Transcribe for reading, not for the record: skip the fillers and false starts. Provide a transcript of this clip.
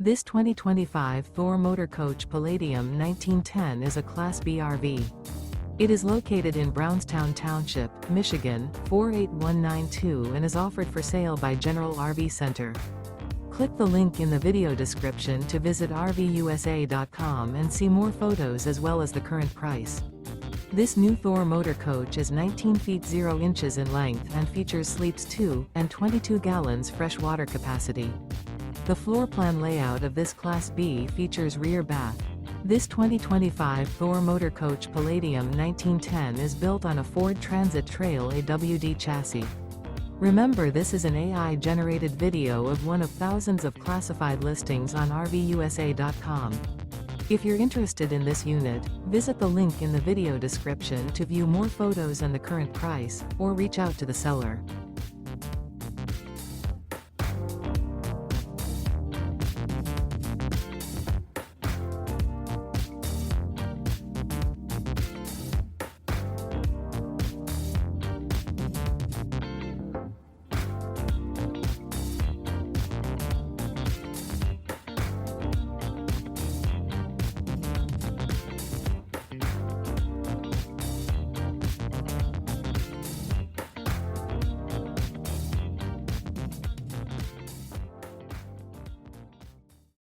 This 2025 Thor Motor Coach Palladium 1910 is a Class B RV. It is located in Brownstown Township, Michigan, 48192 and is offered for sale by General RV Center. Click the link in the video description to visit RVUSA.com and see more photos as well as the current price. This new Thor Motor Coach is 19 feet 0 inches in length and features sleeps 2 and 22 gallons fresh water capacity. The floor plan layout of this Class B features rear bath. This 2025 Thor Motor Coach Palladium 1910 is built on a Ford Transit Trail AWD chassis. Remember, this is an AI-generated video of one of thousands of classified listings on RVUSA.com. If you're interested in this unit, visit the link in the video description to view more photos and the current price, or reach out to the seller.